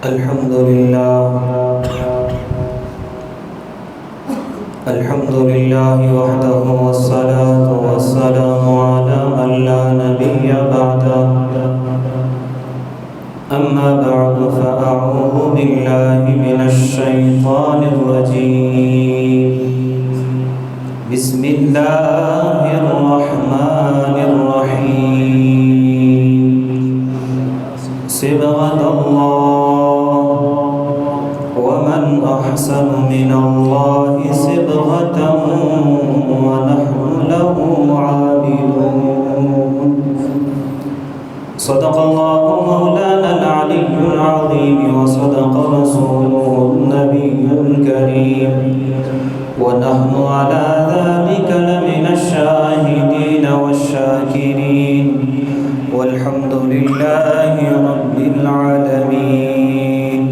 الحمد لله وحده والصلاة والسلام على من لا نبي بعده أما بعد فأعوذ بالله من الشيطان الرجيم بسم الله الرحمن الرحيم صبغة الله ومن أحسن من الله صبغة ونحن له عابدون صدق الله مولانا العلي العظيم وصدق رسوله النبي الكريم ونحن على ذلك لمن الشاهدين والشاكرين والحمد لله رب العالمين.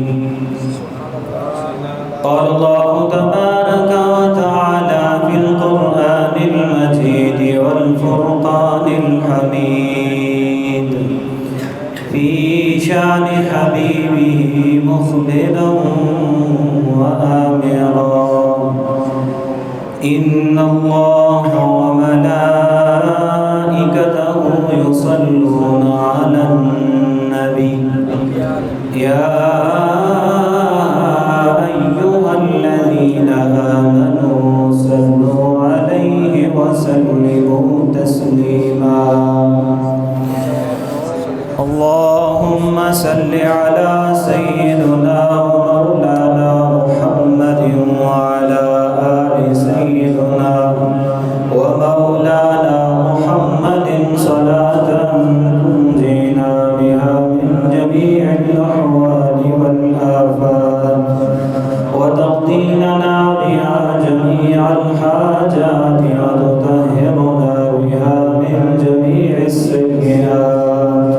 قال الله تبارك وتعالى في القرآن المجيد والفرقان الحميد في شان حبيبه مخبرا وآمرا إن الله وملائكته يصلون على النبي يا أيها الذين آمنوا صلوا عليه وسلموا تسليما. اللهم صل على سيدنا ومولانا محمد وعلى آل سيدنا ومولانا محمد صلاة تنجينا بها من جميع الأحوال والآفات وتقضينا بها جميع الحاجات وتطهرنا بها من جميع السيئات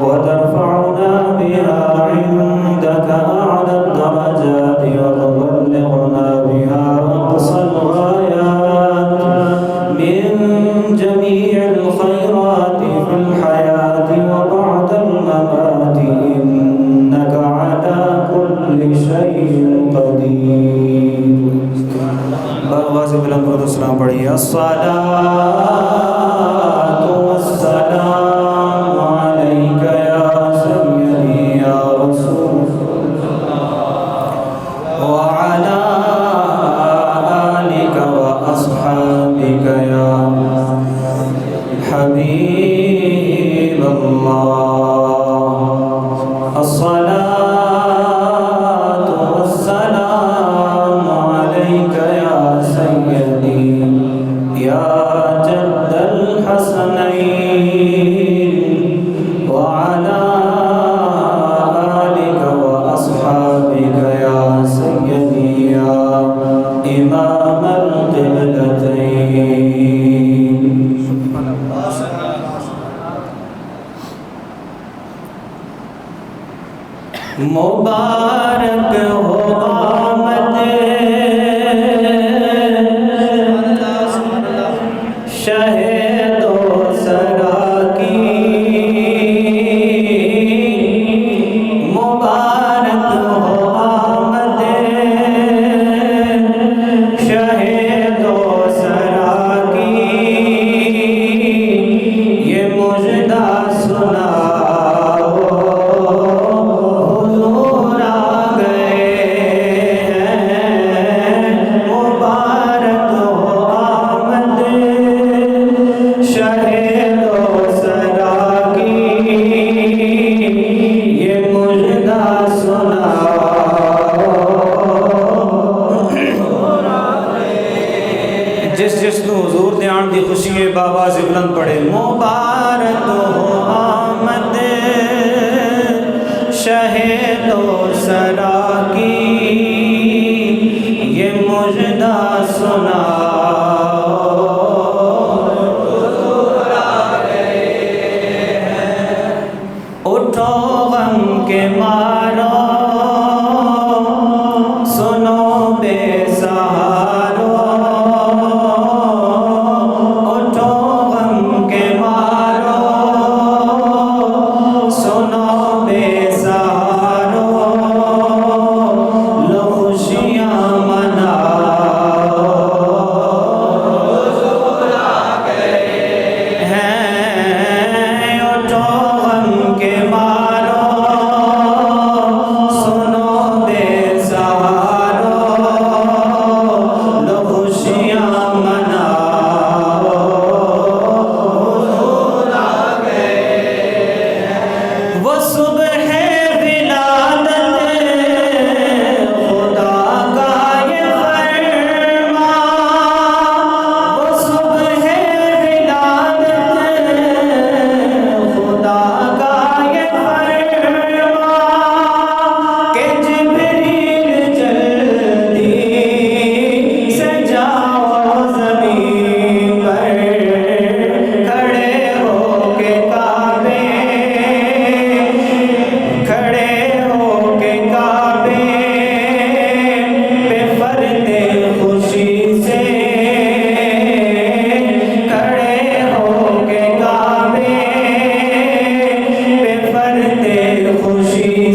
وترفعنا بها عندك أعلى الدرجات وتبلغنا بها أقصى الغايات من جميع الخيرات في الحياة وبعد الممات إنك على كل شيء قدير. بآواز بلند و السلام پڑھیے. الصلاة والسلام عليك يا سيدي يا رسول وعلى آلك وأصحابك يا حبيب الله. الصلاة والسلام عليك يا سيدي يا جد الحسنين وعلى آلك وأصحابك يا سيدي يا إمام القبلتين. مبارک ہو آمد شہد و سرا کی، مبارک ہو آمد شہد و سرا کی، یہ مژدہ سنا حضور دے آن دی خوشی ہے. بابا بلند پڑھے. مبارک ہو آمد شہد و سرا کی، یہ مژدہ سنا اٹھو غم کے مارو سنو بے سہارو، اٹھو غم کے مارو سنو بے سہارو،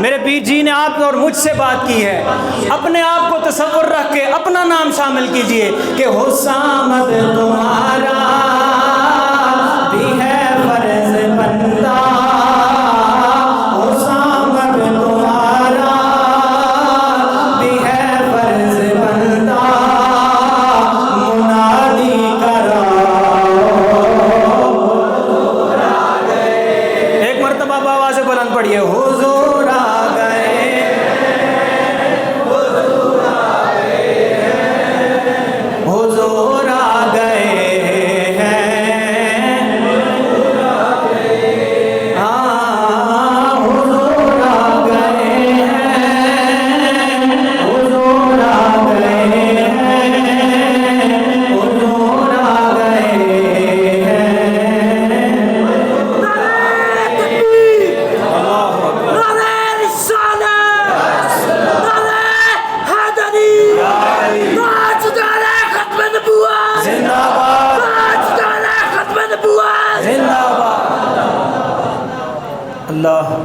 میرے پیر جی نے آپ اور مجھ سے بات کی ہے. اپنے آپ کو تصور رکھ کے اپنا نام شامل کیجئے کہ حسامد تمہارا بھی ہے فرض بندہ، حسامد تمہارا بھی ہے فرض بندہ، منادی کراؤ. ایک مرتبہ بابا سے بلند پڑھیے، حضور آ گئے، حضور آ گئے،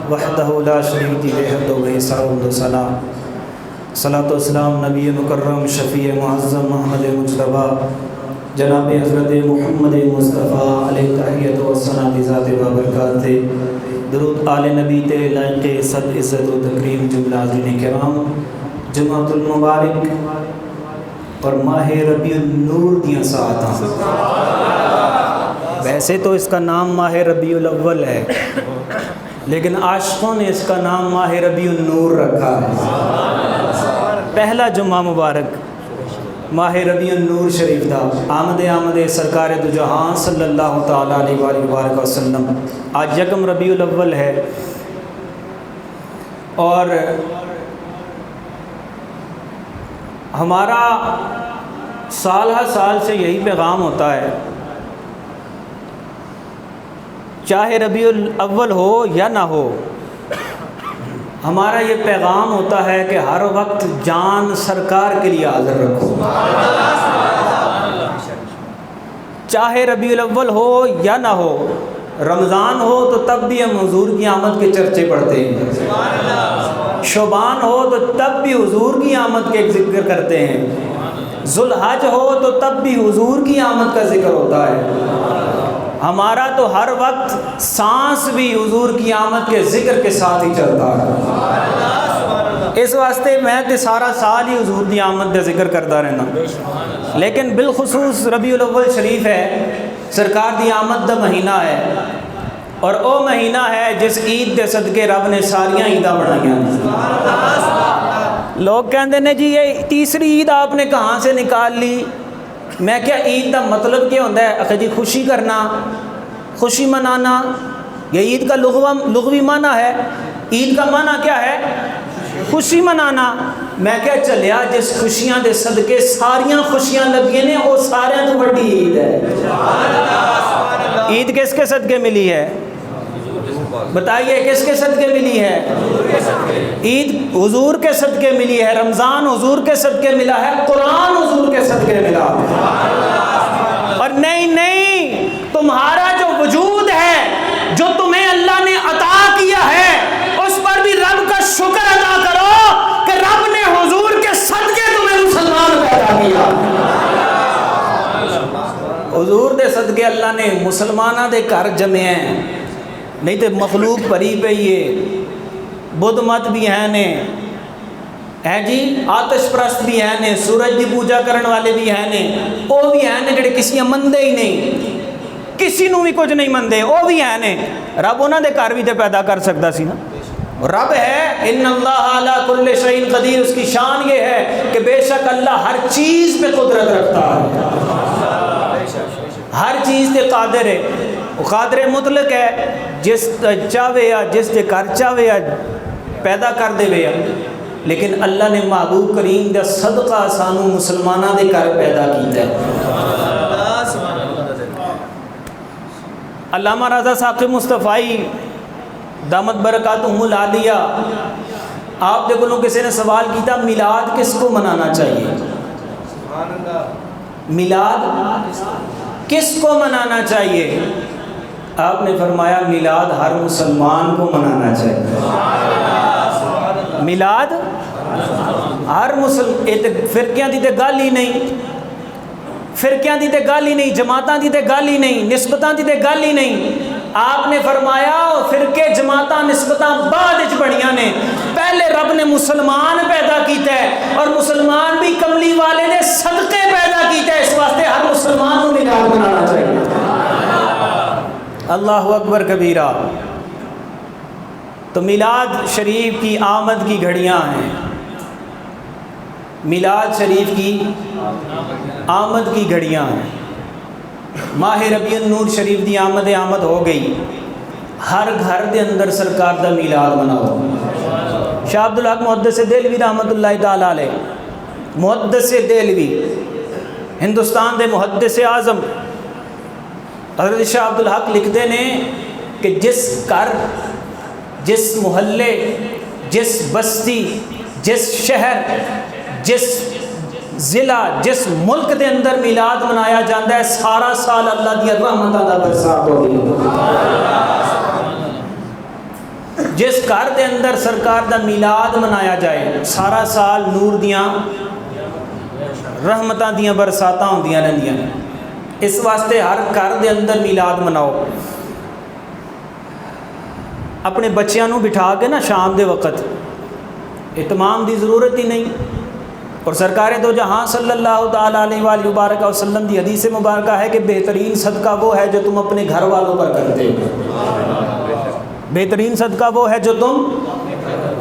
وحدہ لا شریک لہ و ثناء صلاۃ و سلام نبی مکرم شفیع معظم محمد مجتبیٰ جناب حضرت محمد مصطفیٰ علیہ تحیت و ثنا بذات و برکات، درود آل نبی تے لائق صد عزت و تکریم جملہ حاضرین کرام، جمعۃ المبارک اور ماہ ربیع النور دیاں ساعتاں۔ ویسے تو اس کا نام ماہ ربیع الاول ہے، لیکن عاشقوں نے اس کا نام ماہ ربیع النور رکھا ہے۔ پہلا جمعہ مبارک ماہ ربیع النور شریف دا، آمد سرکار دو جہاں صلی اللہ تعالیٰ علیہ وآلہ وسلم۔ آج یکم ربیع الاول ہے اور ہمارا سال ہر سال سے یہی پیغام ہوتا ہے، چاہے ربیع الاول ہو یا نہ ہو، ہمارا یہ پیغام ہوتا ہے کہ ہر وقت جان سرکار کے لیے حاضر رکھو۔ چاہے ربیع الاول ہو یا نہ ہو، رمضان ہو تو تب بھی ہم حضور کی آمد کے چرچے پڑھتے ہیں، شعبان ہو تو تب بھی حضور کی آمد کے ذکر کرتے ہیں، ذوالحج ہو تو تب بھی حضور کی آمد کا ذکر ہوتا ہے۔ ہمارا تو ہر وقت سانس بھی حضور کی آمد کے ذکر کے ساتھ ہی چلتا ہے۔ اس واسطے میں تو سارا سال ہی حضور کی آمد کا ذکر کرتا رہنا، لیکن بالخصوص ربیع الاول شریف ہے، سرکار دی آمد دا مہینہ ہے، اور او مہینہ ہے جس عید دے صدقے رب نے ساریاں عیداں بنائیاں۔ لوگ کہندے نے جی یہ تیسری عید آپ نے کہاں سے نکال لی؟ میں کیا عید کا مطلب کیا ہوتا ہے؟ اکھے جی خوشی کرنا، خوشی منانا، یہ عید کا لغوی معنی ہے۔ عید کا معنی کیا ہے؟ خوشی منانا۔ میں کیا چلیا جس خوشیاں دے صدقے ساریاں خوشیاں لگی نے، وہ سارے تو بڑی عید ہے۔ عید کس کے صدقے ملی ہے؟ بتائیے کس کے صدقے ملی ہے؟ عید حضور کے صدقے ملی ہے، رمضان حضور کے صدقے ملا ہے، قرآن حضور کے صدقے ملا ہے۔ اور نہیں، تمہارا جو وجود ہے، جو تمہیں اللہ نے عطا کیا ہے، اس پر بھی رب کا شکر ادا کرو کہ رب نے حضور کے صدقے تمہیں مسلمان پیدا کیا۔ حضور دے صدقے اللہ نے مسلمانہ دے گھر جمے ہیں، نہیں تو مخلوق پری پہ یہ بدھ مت بھی ہیں نے، ہے جی آتش پرست بھی ہیں نے، سورج دی پوجا کرن والے بھی ہیں نے، وہ بھی ہیں نے جڑے کسی مندے ہی نہیں، کسی نو بھی کچھ نہیں مندے، وہ بھی ہیں نے۔ رب انہاں دے گھر بھی تے پیدا کر سکتا سی نا، رب ہے ان اللہ علی کل شیء قدیر، اس کی شان یہ ہے کہ بے شک اللہ ہر چیز پہ قدرت رکھتا ہے، ہر چیز تے قادر ہے، وہ قادر مطلق ہے، جس چاہے یا جس دے کر چاہے یا پیدا کر دے وے۔ لیکن اللہ نے محبوب کریم دا صدقہ سانو مسلمانہ دے کر پیدا کیتا ہے۔ علامہ رضا ثاقب مصطفی دامت برکاتہم العالیہ، آپ دے کولوں کسی نے سوال کیتا میلاد کس کو منانا چاہیے؟ میلاد کس کو منانا چاہیے؟ آپ نے فرمایا میلاد ہر مسلمان کو منانا چاہیے۔ میلاد ہر فرقیاں دی تے گل ہی نہیں، فرقیاں دی تے گل ہی نہیں، جماعتاں دی تے گل ہی نہیں، نسبتاں دی تے گل ہی نہیں۔ آپ نے فرمایا فرقے جماعتاں نسبتاں بعد وچ بڑیاں نے، پہلے رب نے مسلمان پیدا کیتا ہے، اور مسلمان بھی کملی والے نے صدقے پیدا کیتا ہے، اس واسطے ہر مسلمان کو میلاد منانا چاہیے۔ اللہ اکبر کبیرہ۔ تو میلاد شریف کی آمد کی گھڑیاں ہیں، میلاد شریف کی آمد کی گھڑیاں ہیں۔ ماہ ربیع النور شریف دی آمد ہو گئی، ہر گھر دے اندر سرکار دا میلاد مناؤ۔ شاہ عبدالحق محدث دہلوی رحمۃ اللہ تعالیٰ علیہ، محدث دہلوی ہندوستان دے محدث اعظم حضرت شاہ عبدالحق لکھتے ہیں کہ جس گھر، جس محلے، جس بستی، جس شہر، جس ضلع، جس ملک دے اندر میلاد منایا جاتا ہے، سارا سال اللہ دی رحمتاں دا برسات ہو گئی۔ جس گھر دے اندر سرکار دا میلاد منایا جائے سارا سال نور دیاں رحمتاں دیاں برساتاں ہوندیاں رہندیاں نے، اس واسطے ہر گھر دے اندر میلاد مناؤ۔ اپنے بچیاں نو بٹھا کے نا شام دے وقت، اہتمام دی ضرورت ہی نہیں۔ اور سرکار دو جہاں صلی اللہ تعالیٰ علیہ وآلہ وبارک وسلم کی حدیث مبارکہ ہے کہ بہترین صدقہ وہ ہے جو تم اپنے گھر والوں پر کرتے ہو، بہترین صدقہ وہ ہے جو تم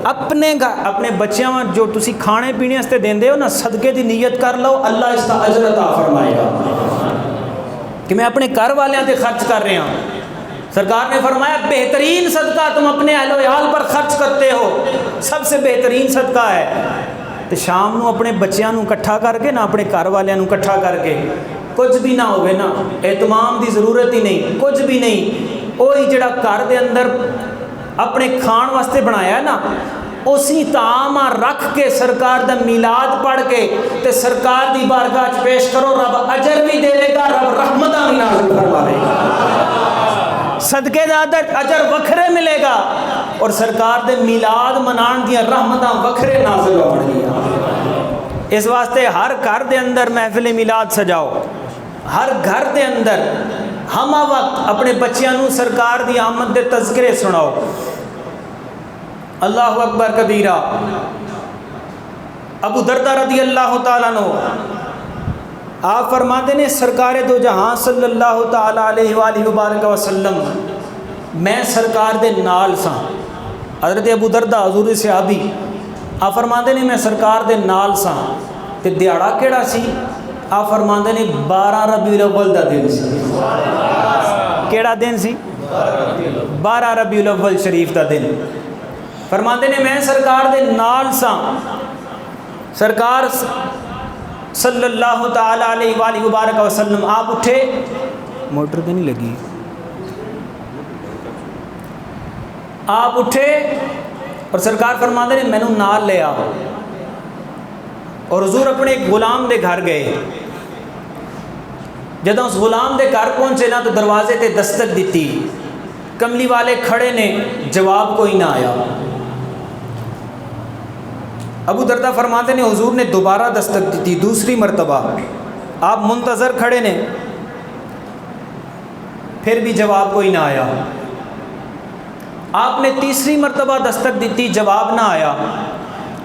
اپنے بچیاں جو تسی کھانے پینے سے دیندے ہو نا، صدقے دی نیت کر لو، اللہ اس کا اجر عطا فرمائے گا کہ میں اپنے گھر والوں تے خرچ کر رہا ہوں۔ سرکار نے فرمایا بہترین صدقہ تم اپنے اہل و عیال پر خرچ کرتے ہو، سب سے بہترین صدقہ ہے۔ تو شام نو اپنے بچیاں نو کٹھا کر کے نا، اپنے گھر والوں نو کٹھا کر کے، کچھ بھی نہ ہوئے نا، اہتمام دی ضرورت ہی نہیں، کچھ بھی نہیں، وہی جڑا گھر دے اندر اپنے کھان واسطے بنایا ہے نا، اسی طعام رکھ کے سرکار دا میلاد پڑھ کے تے سرکار دی بارگاہ وچ پیش کرو، رب اجر بھی دے گا، رب رحمتاں بھی نازل فرماوے گا، صدقے دا اجر وکھرے ملے گا، اور سرکار دے میلاد منان دیا رحمتاں وکھرے نازل ہون گیا۔ اس واسطے ہر گھر دے اندر محفل میلاد سجاؤ، ہر گھر دے اندر ہمہ وقت اپنے بچیاں نو سرکار دی آمد دے تذکرے سناؤ۔ اللہ اکبر کبیرہ۔ ابو دردہ رضی اللہ تعالیٰ عنہ آپ فرماتے ہیں سرکار دو جہاں صلی اللہ تعالیٰ علیہ وآلہ وبارک وسلم میں سرکار دے نال ساں۔ حضرت ابو دردہ حضور صحابی آپ فرماتے ہیں میں سرکار دے نال ساں، تے دیہڑا کیڑا سی؟ آپ فرماتے ہیں 12 ربیع الاول دا دن سی۔ کیڑا دن سی؟ 12 ربیع الاول شریف دا دن۔ فرماتے ہیں میں سرکار دے نال ساں، سرکار صلی اللہ تعالیٰ علیہ وآلہ وبارک وسلم آپ اٹھے، موٹر تو نہیں لگی، آپ اٹھے اور سرکار فرماتے ہیں مینوں نال لے آؤ، اور حضور اپنے ایک غلام دے گھر گئے۔ جدوں اس غلام دے گھر پہنچے نا تو دروازے تے دستک دیتی، کملی والے کھڑے نے، جواب کوئی نہ آیا۔ ابو دردہ فرماتے ہیں حضور نے دوبارہ دستک دیتی، دوسری مرتبہ، آپ منتظر کھڑے نے، پھر بھی جواب کوئی نہ آیا۔ آپ نے تیسری مرتبہ دستک دیتی، جواب نہ آیا۔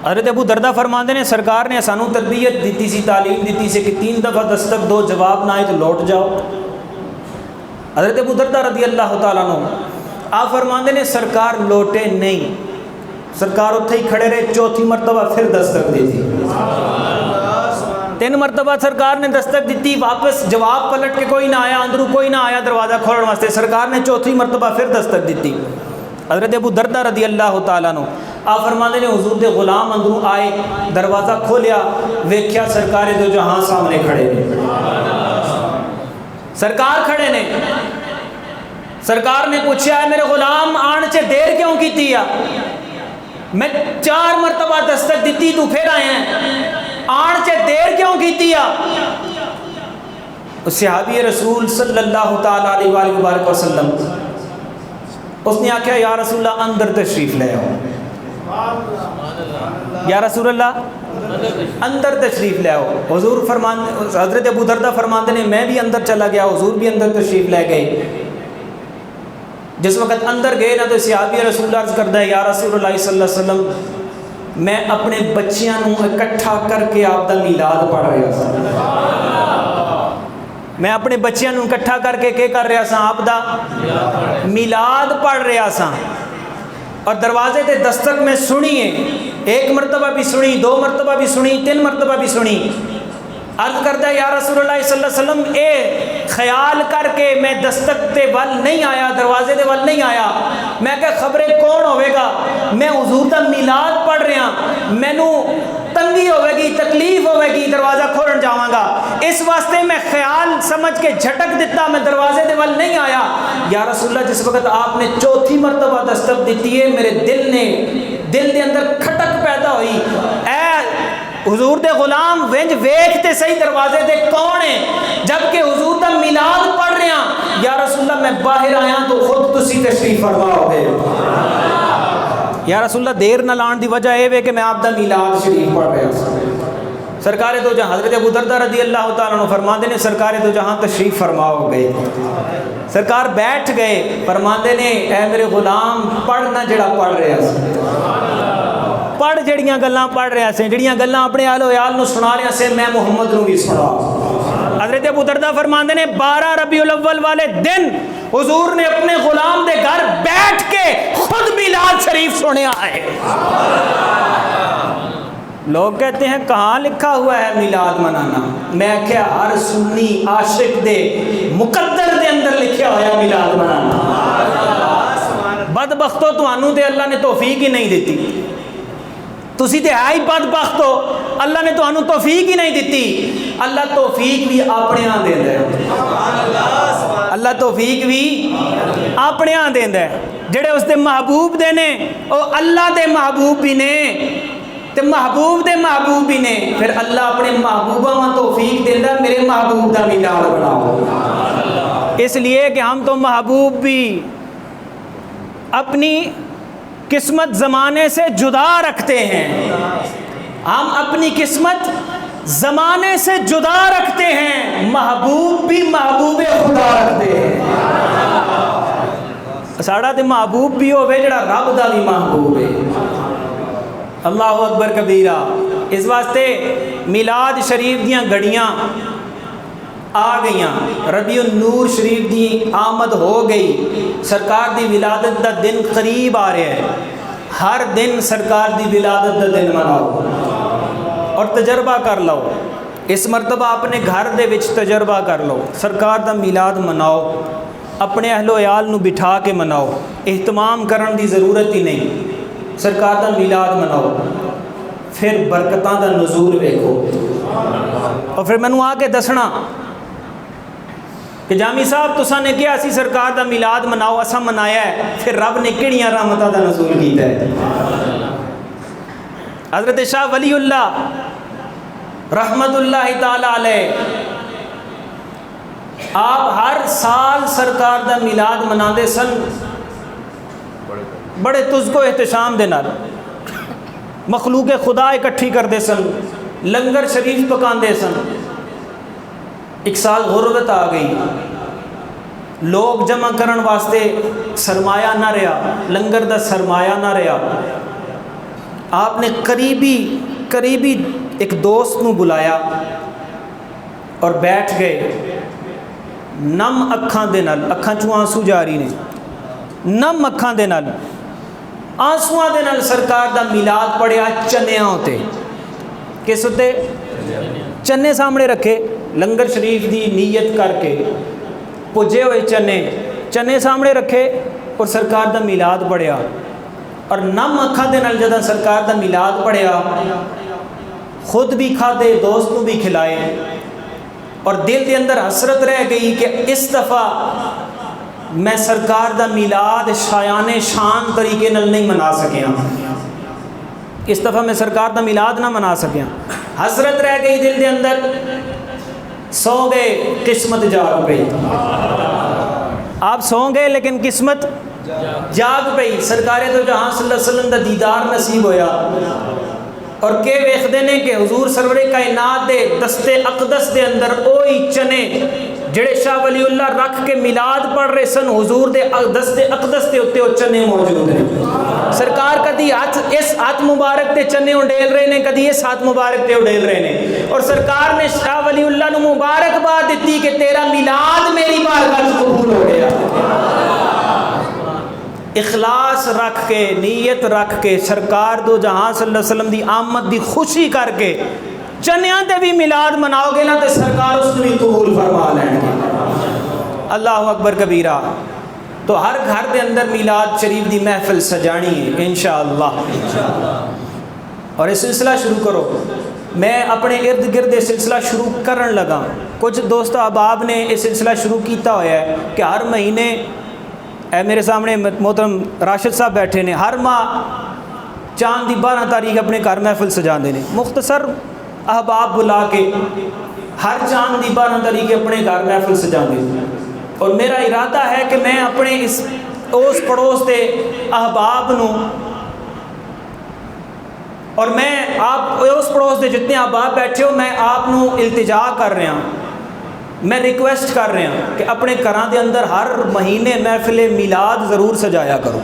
حضرت ابو دردہ فرماتے ہیں سرکار نے سانو تربیت دیتی سی، تعلیم دیتی سی کہ 3 دفعہ دستک دو، جواب نہ آئے تو لوٹ جاؤ۔ حضرت ابو دردہ رضی اللہ تعالیٰ عنہ آپ فرماتے ہیں سرکار لوٹے نہیں، سرکار اتھے ہی کھڑے رہے، چوتھی مرتبہ پھر دستک دی تھی، 3 مرتبہ سرکار نے دستک دیتی، واپس جواب پلٹ کے کوئی نہ آیا، اندروں کوئی نہ آیا دروازہ کھولنے واسطے، سرکار نے چوتھی مرتبہ پھر دستک دیتی۔ حضرت ابو دردہ رضی اللہ تعالیٰ عنہ آپ فرماتے ہیں حضور دے غلام اندروں آئے، دروازہ کھولیا، ویکھیا سرکار دو جہاں سامنے کھڑے نے، سرکار کھڑے نے۔ سرکار نے پوچھا ہے میرے غلام آن چے دیر کیوں کیتی ہے؟ میں 4 مرتبہ دستک دیتی تو پھر آئے ہیں، آن چے دیر کیوں کیتی ہے؟ صحابی رسول صلی اللہ تعالیٰ علیہ وآلہ وبارک وسلم اس نے آکھا یا رسول اللہ اندر تشریف لے آؤ، یا رسول اللہ اندر تشریف لے آؤ۔ حضور حضرت ابو دردہ فرماتے ہیں میں بھی اندر چلا گیا، حضور بھی اندر تشریف لے گئے۔ جس وقت اندر گئے نا تو صحابی رسول اللہ عرض کرتا ہے یا رسول اللہ صلی اللہ علیہ وسلم میں اپنے بچیاں نو اکٹھا کر کے آپ دا میلاد پڑھ رہا سا، میں اپنے بچیاں نو اکٹھا کر کے کیا کر رہا سا؟ آپ دا میلاد پڑھ رہا سا۔ اور دروازے تے دستک میں سنی ہے، 1 مرتبہ بھی سنی، 2 مرتبہ بھی سنی، 3 مرتبہ بھی سنی۔ عرض کرتا ہے یا رسول اللہ صلی اللہ علیہ وسلم اے خیال کر کے میں دستک تے ول نہیں آیا، دروازے تے ول نہیں آیا، میں کہ خبریں کون ہوئے گا، میں حضور دا میلاد پڑھ رہا، مینوں تنگی ہوئے گی، تکلیف ہوئے گی، دروازہ کھولن جاواں گا، اس واسطے میں خیال سمجھ کے جھٹک دیتا، میں دروازے دے ول نہیں آیا۔ یا رسول اللہ جس وقت آپ نے 4تھی مرتبہ دستک دیتی ہے میرے دل دے اندر کھٹک پیدا ہوئی، اے حضور دے غلام ونج ویکھتے صحیح دروازے دے کون ہیں، جبکہ حضور دا میلاد پڑھ رہے ہیں۔ یا رسول اللہ میں باہر آیا تو خود تسی تشریف فرماؤ گے۔ یا رسول اللہ دیر نہ لان دی وجہ یہ ہے کہ میں آپ دا میلاد شریف پڑھ رہا ہوں. سرکار دو جہاں حضرت ابو دردہ رضی اللہ تعالیٰ عنہ فرماندے نے سرکار دو جہاں تشریف فرماؤ گئے. سرکار بیٹھ گئے, فرماندے نے اے میرے غلام پڑھنا جڑا پڑھ رہا سی, پڑھ جڑیاں گلاں پڑھ رہا سی, جڑیاں گلاں اپنے آل و عیال نو سنا رہا سی, میں محمد نو بھی سنا. حضرت ابو دردہ فرماندے نے 12 ربیع الاول والے دن حضور نے اپنے غلام دے گھر بیٹھ کے خود میلاد شریف سنیا ہے. لوگ کہتے ہیں کہاں لکھا ہوا ہے میلاد منانا؟ میں کیا ہر سنی عاشق دے مقدر دے اندر لکھا ہوا ہے میلاد منانا. بدبختو تانوں تے اللہ نے توفیق ہی نہیں دیتی, تسی تے ہے ہی بدبخت ہو, اللہ نے تانوں توفیق ہی نہیں دیتی. اللہ توفیق بھی اپنے ہاں دیندا ہے, اللہ توفیق بھی اپنے ہاں دیندا ہے. جڑے اس دے محبوب دے نے او اللہ دے محبوب بھی نے تے محبوب دے محبوب بھی نے, پھر اللہ اپنے محبوبہ میں توفیق دیندا میرے محبوب دا میلاد بناؤ. اس لیے کہ ہم تو محبوب بھی اپنی قسمت زمانے سے جدا رکھتے ہیں, ہم اپنی قسمت زمانے سے جدا رکھتے ہیں, محبوب بھی محبوب خدا رکھتے ہیں. ساڑا تے محبوب بھی ہوئے جڑا رب دا بھی محبوب ہے. اللہ اکبر کبیرہ. اس واسطے میلاد شریف دیاں گھڑیاں آ گئیاں, ربیع النور شریف دی آمد ہو گئی, سرکار دی ولادت دا دن قریب آ رہا ہے. ہر دن سرکار دی ولادت دا دن مناؤ اور تجربہ کر لو. اس مرتبہ اپنے گھر دے وچ تجربہ کر لو, سرکار دا میلاد مناؤ, اپنے اہل و عیال نو بٹھا کے مناؤ, اہتمام کرن دی ضرورت ہی نہیں. سرکار دا میلاد مناؤ, پھر برکتاں دا نزول ویکھو. اور پھر مینوں آ کے دسنا کہ جامی صاحب تساں نے کیا اسی سرکار دا میلاد مناؤ, اساں منایا ہے, پھر رب نے کہڑیاں رحمتاں دا نزول کیتا ہے. حضرت شاہ ولی اللہ رحمت اللہ تعالی علیہ, آپ ہر سال سرکار دا میلاد مناندے سن بڑے تزک و احتشام دے نال. مخلوق خدا اکٹھی کردے سن, لنگر شریف پکاندے سن. ایک سال غربت آ گئی, لوگ جمع کرن واسطے سرمایہ نہ رہا, لنگر دا سرمایہ نہ رہا. آپ نے قریبی ایک دوست نو بلایا اور بیٹھ گئے. نم اکھاں دے نال, اکھاں چوں آنسو جاری نے, نم اکھاں دے نال آنسواں دے نال سرکار دا میلاد پڑھیا چنیاں ہوتے. کس ہوتے؟ چنے سامنے رکھے, لنگر شریف دی نیت کر کے پجے ہوئے چنے سامنے رکھے اور سرکار دا میلاد پڑھیا. اور نم اکھاں دے نال جداں سرکار دا میلاد پڑھیا, خود بھی کھادے, دوست نو بھی کھلائے, اور دل دے اندر حسرت رہ گئی کہ اس دفعہ میں سرکار دا میلاد شایان شان طریقے نال نہیں منا سکیا, اس دفعہ میں سرکار دا میلاد نہ منا سکیا. حسرت رہ گئی دل دے اندر, سو گئے, قسمت جاگ گئی. آپ سو گئے لیکن قسمت جاگ پئی. سرکار دو جہاں صلی اللہ علیہ وسلم دا دیدار نصیب ہویا, اور کہ ویکھدے نے کہ حضور سرور کائنات دے دستے اقدس دے اندر اوہی چنے جڑے شاہ ولی اللہ رکھ کے میلاد پڑھ رہے سن, حضور دے دستے اقدس دے اتے وہ چنے موجود ہیں. سرکار کدی اس ہاتھ مبارک تے چنے اڈیل رہے ہیں, کدی اس ہاتھ مبارک تے اڈیل رہے ہیں, اور سرکار نے شاہ ولی اللہ نو مبارکباد دیتی کہ تیرا میلاد میری بارگاہ وچ قبول ہو گیا. اخلاص رکھ کے, نیت رکھ کے, سرکار دو جہاں صلی اللہ علیہ وسلم دی آمد دی خوشی کر کے چنیاں تے بھی میلاد مناؤ گے نا تے سرکار اس نے بھی قبول فرما لیں گے. اللہ اکبر کبیرہ. تو ہر گھر دے اندر میلاد شریف دی محفل سجانی ہے انشاءاللہ. اور یہ سلسلہ شروع کرو. میں اپنے ارد گرد یہ سلسلہ شروع کرن لگا. کچھ دوست احباب نے یہ سلسلہ شروع کیتا ہوا ہے کہ ہر مہینے, اے میرے سامنے محترم راشد صاحب بیٹھے نے, ہر ماہ چاند دی 12 تاریخ اپنے گھر محفل سجا دینے. مختصر احباب بلا کے ہر چاند دی 12 تاریخ اپنے گھر محفل سجا دینے. اور میرا ارادہ ہے کہ میں اپنے اس پڑوس دے احباب نو اور میں آپ اس پڑوس دے جتنے احباب بیٹھے ہو، میں آپ نو التجا کر رہا ہوں، میں ریکویسٹ کر رہا ہوں کہ اپنے گھراں دے اندر ہر مہینے محفل میلاد ضرور سجایا کرو،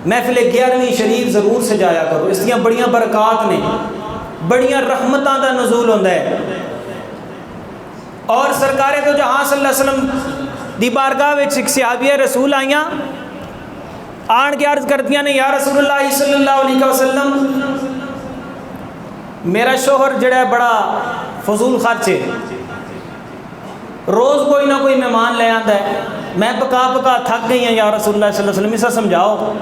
محفل 11ویں شریف ضرور سجایا کرو، اس دیاں بڑیاں برکات نے، بڑیاں رحمتاں دا نزول ہوندا ہے۔ اور سرکار تو جہاں صلی اللہ علیہ وسلم دی بارگاہ وچ ایک صحابیہ رسول آئیاں، آن کے عرض کرتیاں نے یا رسول اللہ صلی اللہ علیہ وسلم، میرا شوہر جڑا ہے بڑا فضول خرچ ہے، روز کوئی نہ کوئی مہمان لے آتا ہے، میں پکا پکا تھک گئی ہیں یا رسول اللہ صلی اللہ علیہ وسلم، اسا سمجھاؤ۔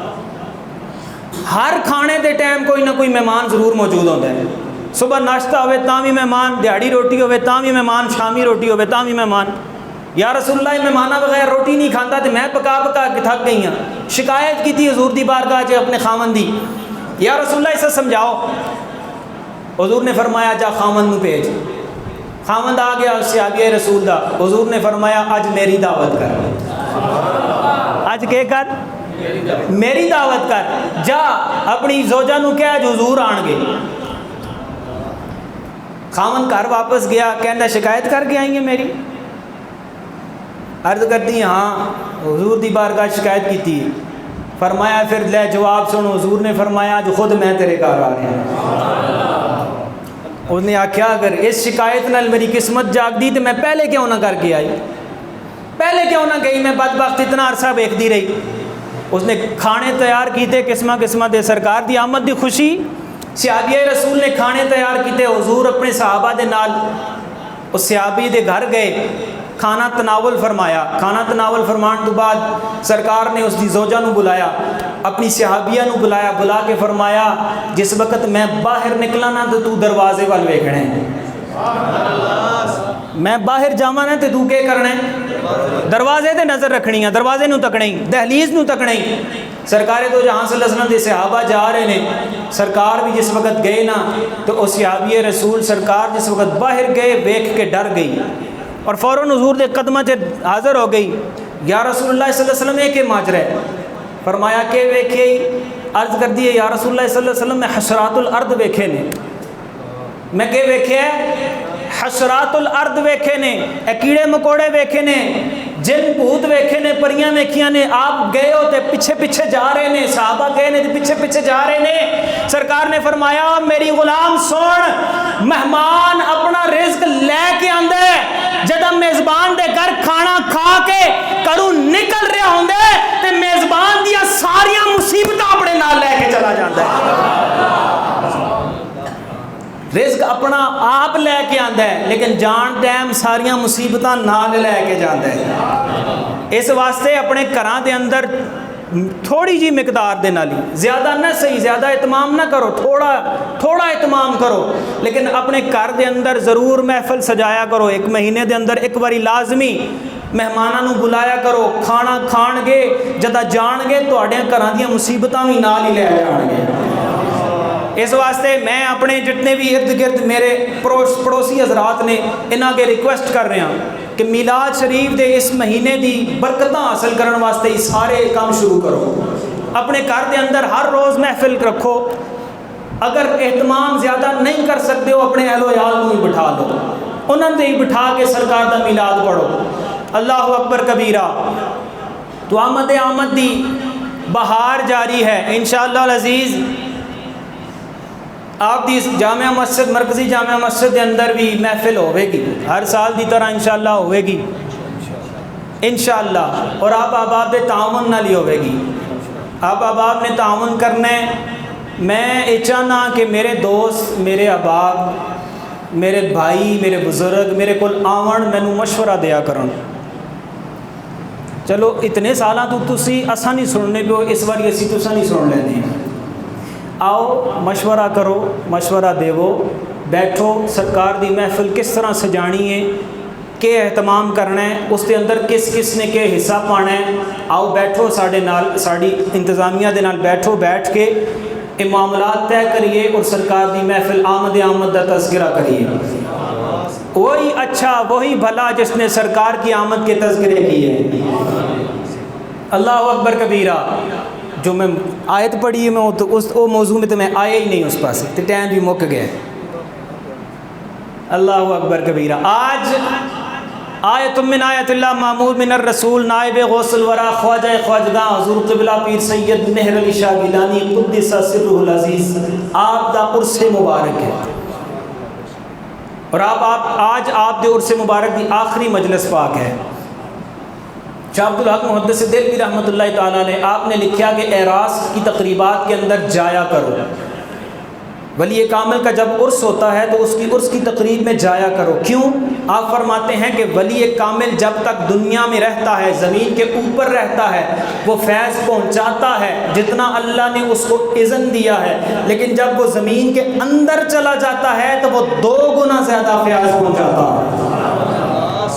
ہر کھانے دے ٹائم کوئی نہ کوئی مہمان ضرور موجود ہوتا ہے، صبح ناشتہ ہوئے تاں بھی مہمان، دیہڑی روٹی ہوئے تاں بھی مہمان، شامی روٹی ہوئے تاں بھی مہمان۔ یا رسول اللہ مہمانہ بغیر روٹی نہیں کھاتا تو میں پکا پکا کے تھک گئی ہوں، شکایت کی تھی حضور دی بارگاہ چ اپنے خامن دی، یا رسول اللہ اسے سمجھاؤ۔ حضور نے فرمایا جا خامن نو بھیج۔ خامند آ گیا صحابی رسول دا، حضور نے فرمایا اج میری دعوت کر، اج کے کر، میری دعوت کر، جا اپنی زوجہ نو کہہ اج حضور آن گے۔ خامند گھر واپس گیا، کہندا شکایت کر کے آئی ہیں میری؟ عرض کرتی ہاں حضور دی بارگاہ شکایت کی تھی۔ فرمایا پھر لے جواب سنو، حضور نے فرمایا جو خود میں تیرے گھر آ رہا ہوں۔ اس نے آکھیا اگر اس شکایت نال میری قسمت جاگ دی تو میں پہلے کیوں نہ کر کے آئی، پہلے کیوں نہ گئی، میں بدبخت اتنا عرصہ ویکھدی رہی۔ اس نے کھانے تیار کیتے قسمہ قسمہ دے، سرکار دی آمد دی خوشی، صحابی رسول نے کھانے تیار کیتے، حضور اپنے صحابہ دے نال اس صحابی دے گھر گئے، کھانا تناول فرمایا۔ کھانا تناول فرمان تو بعد سرکار نے اس دی زوجہ نو بلایا، اپنی صحابیہ نو بلایا، بلا کے فرمایا جس وقت میں باہر نکلا نا تو دروازے وال ویکھنا ہے، میں باہر جاواں نا تو کے کرنا ہے، دروازے تے نظر رکھنی ہے، دروازے نو تکنا ہی، دہلیز نو تکنا ہی۔ سرکار تو جہاں صلی اللہ علیہ وسلم دے صحابہ جا رہے ہیں، سرکار بھی جس وقت گئے نا تو اس صحابی رسول سرکار جس وقت باہر گئے ویکھ کے ڈر گئی اور فوراً حضور دے قدمہ چ حاضر ہو گئی۔ یا رسول اللہ صلی اللہ علیہ وسلم ایک ماجرا ہے۔ فرمایا کہ ویکھے، عرض کر دی یا رسول اللہ صلی اللہ علیہ وسلم میں حشرات الارض ویکھے نے، میں کہ ویکھے حشرات الارض ویکھے نے، کیڑے مکوڑے ویکھے نے، جن بھوت ویکھے نے، پریاں ویکھیاں نے۔ آپ گئے ہو تے پیچھے پیچھے جا رہے نے، صحابہ گئے نے تے پیچھے پیچھے جا رہے نے۔ سرکار نے فرمایا میری غلام سن، مہمان اپنا رزق لے کے آندا ہے، جدہ میزبان دے گھر کھانا کھا کے کروں نکل رہا ہوندے تے میزبان دیا ساریاں مصیبتاں اپنے نال لے کے چلا جاتا ہے۔ رزق اپنا آپ لے کے آندا ہے لیکن جان ٹائم ساریاں مصیبتاں نال لے کے جاتا ہے۔ اس واسطے اپنے گھراں دے اندر تھوڑی جی مقدار دے نال ہی، زیادہ نہ صحیح، زیادہ اہتمام نہ کرو، تھوڑا اہتمام کرو، لیکن اپنے گھر دے اندر ضرور محفل سجایا کرو۔ ایک مہینے دے اندر ایک باری لازمی مہماناں نو بلایا کرو، کھانا کھان گے جدہ جان گے تواڈے گھراں دیاں مصیبتاں بھی نال ہی لے جان گے۔ اس واسطے میں اپنے جتنے بھی ارد گرد میرے پڑوسی حضرات نے انہاں کے ریکویسٹ کر رہے ہیں کہ میلاد شریف دے اس مہینے دی برکتاں حاصل کرن واسطے یہ سارے کام شروع کرو۔ اپنے گھر دے اندر ہر روز محفل رکھو، اگر اہتمام زیادہ نہیں کر سکتے ہو اپنے اہل و عیال کو ہی بٹھا لو، انہوں نے ہی بٹھا کے سرکار دا میلاد پڑھو۔ اللہ اکبر کبیرہ۔ تو آمد دی بہار جاری ہے انشاءاللہ العزیز۔ آپ دی جامعہ مسجد، مرکزی جامعہ مسجد کے اندر بھی محفل ہوئے گی، ہر سال دی طرح انشاءاللہ ہوئے گی انشاءاللہ، اور آپ احباب دے تعاون نال ہی ہوئے گی۔ آپ احباب نے تعاون کرنا ہے۔ میں یہ چاہنا کہ میرے دوست، میرے احباب، میرے بھائی، میرے بزرگ میرے کول آون، مینوں مشورہ دیا کرن۔ چلو اتنے سالاں تو تسی اساں نہیں سننے پیو، اس واری اسی تساں نہیں سن لینے۔ آؤ مشورہ کرو، مشورہ دیو، بیٹھو، سرکار دی محفل کس طرح سجانی ہے، کہ اہتمام کرنا ہے، اس کے اندر کس کس نے کہ حصہ پانا ہے۔ آؤ بیٹھو ساڈے نال، ساڈی انتظامیہ دے نال بیٹھو، بیٹھ کے یہ معاملات طے کریے اور سرکار دی محفل آمد دا تذکرہ کریے۔ وہی اچھا، وہی بھلا جس نے سرکار کی آمد کے تذکرے کیے۔ اللہ اکبر کبیرہ۔ جو میں آیت پڑھی ہے میں اس موضوع میں تو میں آیا ہی نہیں اس پاس، تو ٹائم بھی مک گیا۔ اللہ اکبر کبیرہ۔ آج آیت من آیت اللہ معمور من الرسول نائب غوث الورا خواجہ خواجگاں حضور قبلہ پیر سید مہر علی شاہ گیلانی قدس سرہ العزیز آپ دا عرس مبارک ہے، اور آج آپ دے عرس مبارک دی آخری مجلس پاک ہے۔ شاہ عبدالحق محدث دہلوی رحمۃ اللہ تعالیٰ نے آپ نے لکھا کہ اعراس کی تقریبات کے اندر جایا کرو، ولی کامل کا جب عرس ہوتا ہے تو اس کی تقریب میں جایا کرو۔ کیوں؟ آپ فرماتے ہیں کہ ولی کامل جب تک دنیا میں رہتا ہے، زمین کے اوپر رہتا ہے، وہ فیض پہنچاتا ہے جتنا اللہ نے اس کو اذن دیا ہے، لیکن جب وہ زمین کے اندر چلا جاتا ہے تو وہ 2 گنا زیادہ فیض پہنچاتا ہے،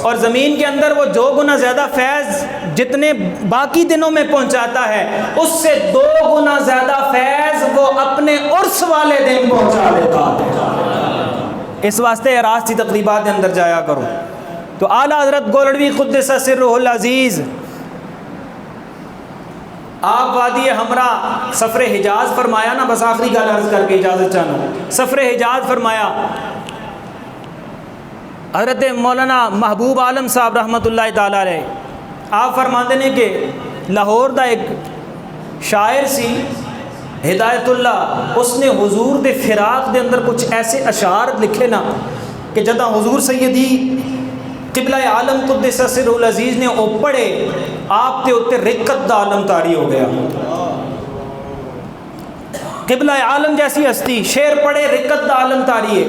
اور زمین کے اندر وہ 2 گنا زیادہ فیض جتنے باقی دنوں میں پہنچاتا ہے، اس سے 2 گنا زیادہ فیض وہ اپنے عرس والے دن پہنچا دیتا ہے۔ اس واسطے اعراس کی تقریبات کے اندر جایا کرو۔ تو اعلیٰ حضرت گولڑوی قدس سرہ العزیز آپ وادی ہمرا سفر حجاز فرمایا نا، بس آخری گل عرض کر کے اجازت چاہوں، سفر حجاز فرمایا حضرت مولانا محبوب عالم صاحب رحمۃ اللہ تعالیٰ علیہ، آپ فرماتے ہیں کہ لاہور دا ایک شاعر سی ہدایت اللہ، اس نے حضور دے فراق دے اندر کچھ ایسے اشعار لکھے نا کہ جدہ حضور سیدی قبلہ عالم قدس سرہ العزیز نے او پڑھے، آپ تے اتے رقت دا عالم طاری ہو گیا۔ قبلہ عالم جیسی ہستی شعر پڑھے رقت دا عالم طاری ہے۔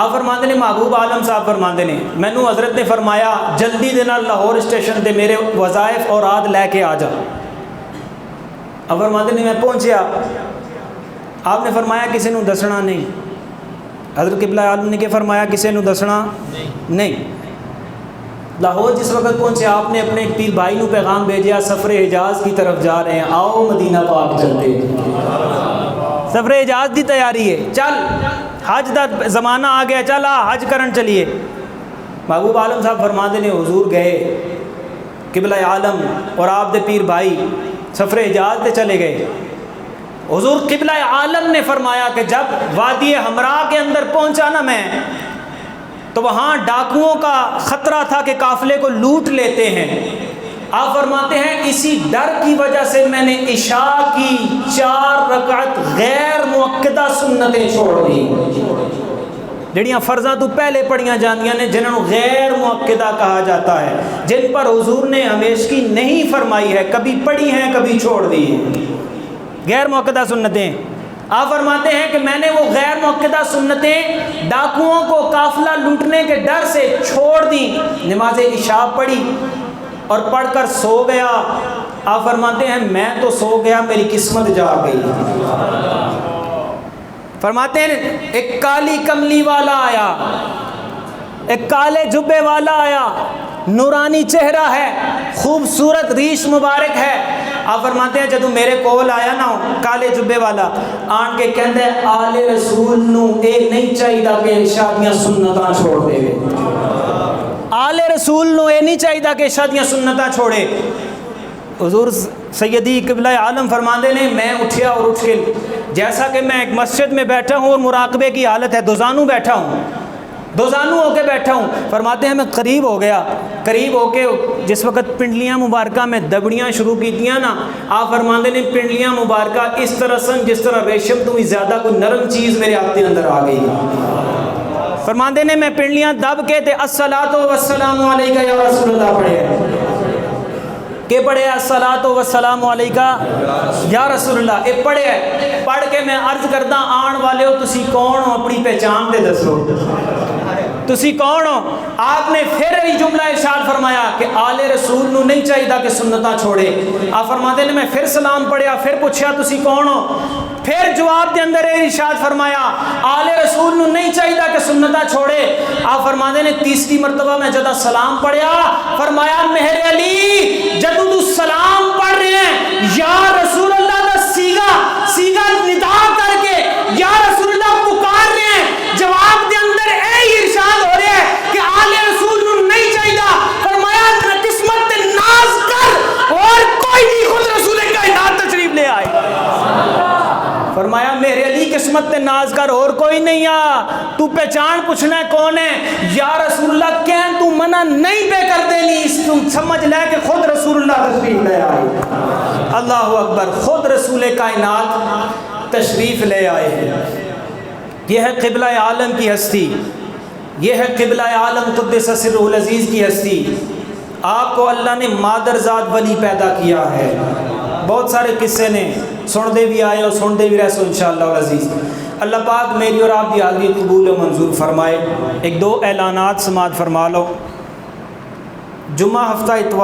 آپ فرماندے نے، محبوب عالم صاحب فرماندے نے، مینوں حضرت نے فرمایا جلدی دے نال لاہور اسٹیشن تے میرے وظائف اور عاد لے کے آ جا۔ آپ فرماندے نے میں پہنچیا، آپ نے فرمایا کسی نو دسنا نہیں۔ حضرت قبلہ عالم نے کہ فرمایا کسی نو دسنا نہیں۔ لاہور جس وقت پہنچے آپ نے اپنے پیر بھائی نو پیغام بھیجا سفر حجاز کی طرف جا رہے ہیں، آؤ مدینہ پاک چلتے۔ سفر حجاز دی تیاری ہے، چل حج دا زمانہ آ گیا، چل حج کرن چلیے۔ محبوب عالم صاحب فرماتے نے حضور گئے، قبلہ عالم اور آپ دے پیر بھائی سفر حجاز تے چلے گئے۔ حضور قبلہ عالم نے فرمایا کہ جب وادی ہمراہ کے اندر پہنچا نا میں، تو وہاں ڈاکوؤں کا خطرہ تھا کہ قافلے کو لوٹ لیتے ہیں۔ آپ فرماتے ہیں اسی ڈر کی وجہ سے میں نے عشاء کی 4 رکعت غیر مؤکدہ سنتیں چھوڑ دی، جڑیاں فرضاں تو پہلے پڑھیاں جاندیاں نے، جنہوں غیر مؤکدہ کہا جاتا ہے، جن پر حضور نے ہمیشگی نہیں فرمائی ہے، کبھی پڑھی ہیں کبھی چھوڑ دی ہیں، غیر مؤکدہ سنتیں۔ آپ فرماتے ہیں کہ میں نے وہ غیر مؤکدہ سنتیں ڈاکوؤں کو قافلہ لوٹنے کے ڈر سے چھوڑ دی، نماز عشاء پڑھی اور پڑھ کر سو گیا۔ آپ فرماتے ہیں میں تو سو گیا، میری قسمت جاگ گئی۔ فرماتے ہیں ایک کالی کملی والا آیا، ایک کالے جبے والا آیا، نورانی چہرہ ہے، خوبصورت ریش مبارک ہے۔ آپ فرماتے ہیں جدو میرے کول آیا نا کالے جبے والا، آن کے کہندے آل رسول نو اے نہیں چاہیے کہ شادیاں سنتاں چھوڑ دے گے، آل رسول نو اے نہیں چاہیے کہ شادیاں سنتاں چھوڑے۔ حضور سیدی قبلہ عالم فرماندے نے میں اٹھیا اور اٹھ کے جیسا کہ میں ایک مسجد میں بیٹھا ہوں اور مراقبے کی حالت ہے، دوزانو بیٹھا ہوں، دوزانو ہو کے بیٹھا ہوں۔ فرماتے ہیں میں قریب ہو گیا، قریب ہو کے جس وقت پنڈلیاں مبارکہ میں دبڑیاں شروع کی تھیں نا، آپ فرماندے نے پنڈلیاں مبارکہ اس طرح سن جس طرح ریشم تو بھی زیادہ کوئی نرم چیز میرے ہاتھ کے اندر آ گئی۔ فرماندے نے میں پنڈلیاں دب کے تے الصلاۃ والسلام علیکہ یا رسول اللہ پڑھے، کہ پڑھے الصلاۃ والسلام علیکہ یا رسول اللہ، اے پڑھے، پڑھ کے میں عرض کردہ آن والے ہو تسی کون ہو، اپنی پہچان دے دسو، تسی کون ہو؟ آپ نے پھر یہ جملہ ارشاد فرمایا کہ آل رسول نو نہیں چاہیے کہ سنتاں چھوڑے۔ آپ فرماتے ہیں میں پھر سلام پڑھیا، پھر پوچھیا تسی کون ہو، پھر جواب دے اندر ارشاد فرمایا آل رسول نو نہیں چاہیے کہ سنتاں چھوڑے۔ آپ فرماتے ہیں تیسری مرتبہ میں جدہ سلام پڑھیا، فرمایا مہر علی جدو تو سلام پڑھ رہے ہیں یا رسول اللہ دا سیگا ندا کر کے یا رسول اللہ پکار رہے ہیں، جواب دے اندر ارشاد ہو رہا ہے کہ آل رسول نو نہیں چاہیے۔ فرمایا قسمت ناز کر اور کوئی نہیں، خود رسول کائنات عصمت تے ناز کر اور کوئی نہیں تو پہچان پوچھنا ہے کون ہے یا رسول اللہ کہیں تو منع نہیں پہ کر دینی تم سمجھ لے کہ خود رسول اللہ تشریف لے آئے اللہ اکبر خود رسول کائنات تشریف لے آئے ہیں یہ ہے قبلہ عالم کی ہستی یہ ہے قبلہ عالم قدس سرہ العزیز کی ہستی آپ کو اللہ نے مادرزاد ولی پیدا کیا ہے بہت سارے قصے نے سن دے بھی آئے اور سن دے بھی رہے سو انشاءاللہ العزیز اللہ پاک میری اور آپ کی حاضری قبول و منظور فرمائے ایک دو اعلانات سماعت فرما لو جمعہ ہفتہ اتوار